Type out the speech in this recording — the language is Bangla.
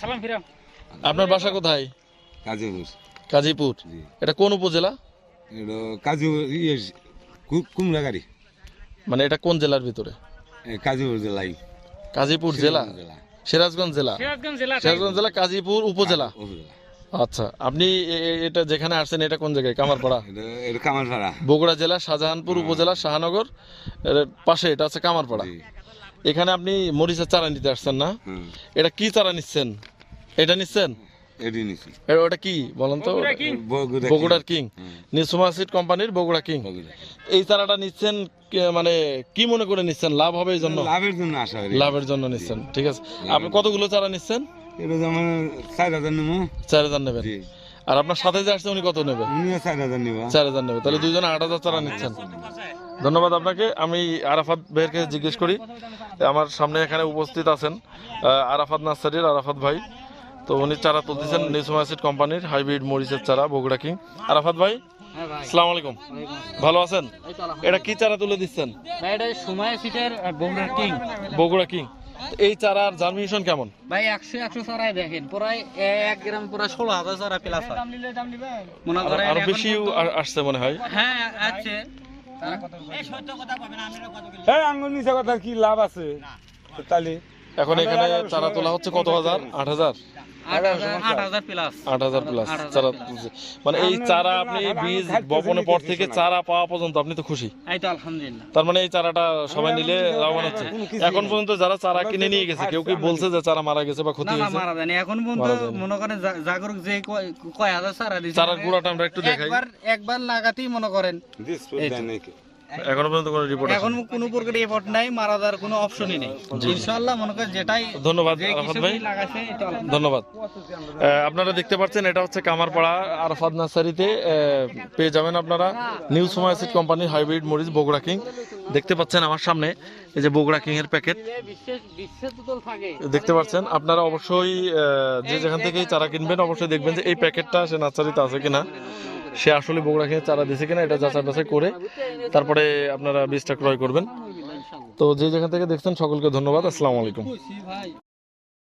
সালাম ফিরাম। আপনার বাসা কোথায়? কাজীপুর। কাজীপুর। জি। এটা কোন উপজেলা? এটা কাজীপুর কুমড়াগাড়ি, মানে এটা কোন জেলার ভিতরে? কাজীপুর জেলায়। কাজীপুর জেলা, সিরাজগঞ্জ জেলা। সিরাজগঞ্জ জেলা। সিরাজগঞ্জ জেলা কাজীপুর উপজেলা। উপজেলা। আচ্ছা, আপনি এটা যেখানে আসছেন এটা কোন জায়গায়? কামারপাড়া। এটা কামারপাড়া। বগুড়া জেলা শাহজাহানপুর উপজেলা শাহনগর এর পাশে এটা আছে কামারপাড়া। জি। এখানে আপনি মরিচের চারা নিতে আসছেন না? হুম। এটা কি চারা নিচ্ছেন? এটা নিচ্ছেন? এডি নিছি। ওটা কি বলেন তো? বগুড়া বগুড়ার কিং, হুম। নিউসমা সিড কোম্পানির বগুড়া কিং। বগুড়া। এই চারাটা নিচ্ছেন মানে কি মনে করে নিচ্ছেন? লাভ হবে এই জন্য? লাভের জন্য আশা করি। লাভের জন্য নিচ্ছেন, ঠিক আছে। আপনি কতগুলো চারা নিচ্ছেন? এটা যেমন 4000 নেবো। 4000 নেবেন। জি। আর আপনার সাথে যে আসছে উনি কত নেবে? উনিও 4000 নেবো। 4000 নেবে, তাহলে দুইজনে 8000 চারা নিচ্ছেন। ধন্যবাদ আপনাকে। আমি আরাফাত ভাইয়ের কাছে জিজ্ঞেস করি, আমার সামনে এখানে উপস্থিত আছেন আরাফাত নার্সারির আরাফাত ভাই। তো উনি চারা তুলতেছেন নিউসমা সিড কোম্পানির হাইব্রিড মরিচের চারা বগুড়া কিং। আরাফাত ভাই, আসসালামু আলাইকুম, ভালো আছেন? এটা কি চারা তুলে দিচ্ছেন? এটা সময় সিটের বগুড়ার কিং। বগুড়া কিং। এই চারার জার্মিনেশন কেমন? ভাই 100 চারাই দেখেন, প্রায় 1 গ্রাম পুরো 16000 চারা প্লাস হয়। মনে করেন আরো বেশি আসছে মনে হয়। হ্যাঁ আছে। এই আঙ্গুল নিচে কথা কি লাভ আছে? তাহলে এখন এখানে চারা তোলা হচ্ছে কত হাজার? 8000 8000 প্লাস। 8000 প্লাস চারা তুলছে। মানে এই চারা আপনি বীজ বপনের পর থেকে চারা পাওয়া পর্যন্ত আপনি তো খুশি? এই তো আলহামদুলিল্লাহ। তার মানে এই চারাটা সবাই নিলে লাভবান হচ্ছে। এখন পর্যন্ত যারা চারা কিনে নিয়ে গেছে কেউ কি বলছে যে চারা মারা গেছে বা ক্ষতি না না হয়েছে? মারা যায়নি এখন পর্যন্ত। মারা যায়নি। মনে করেন জাগরুক যে কয় হাজার চারা দিছে, চারার গুঁড়াটা আমরা একটু দেখাই। একবার লাগাতেই মনে করেন এখনো পর্যন্ত কোনো রিপোর্ট এখন কোনো প্রকার এফোর্ট নাই, মারা যাওয়ার কোনো অপশনই নেই। ইনশাআল্লাহ মনে করেন যেটাই ধন্যবাদ যে আরাফাত কিছু ভাই, লাগাছে এটা আলহামদুলিল্লাহ। ধন্যবাদ। আপনারা দেখতে পাচ্ছেন এটা হচ্ছে কামারপাড়া আরাফাত নার্সারিতে পেয়ে যাবেন আপনারা নিউসমা সিড কোম্পানির হাইব্রিড মরিচ বগুড়া কিং। দেখতে পাচ্ছেন আমার সামনে এই যে বগুড়া কিং এর প্যাকেট বিশ্বের দুতল থাকে। দেখতে পাচ্ছেন। আপনারা অবশ্যই যে যেখান থেকে চারা কিনবেন অবশ্যই দেখবেন যে এই প্যাকেটটা সে নার্সারিতে আছে কিনা, সে আসলে বগুড়া কিং চারা দিয়েছে কিনা, এটা যাচাই বাছাই করে তারপরে আপনারা বীজটা ক্রয় করবেন। তো যে যেখান থেকে দেখছেন সকলকে ধন্যবাদ। আসসালামু আলাইকুম।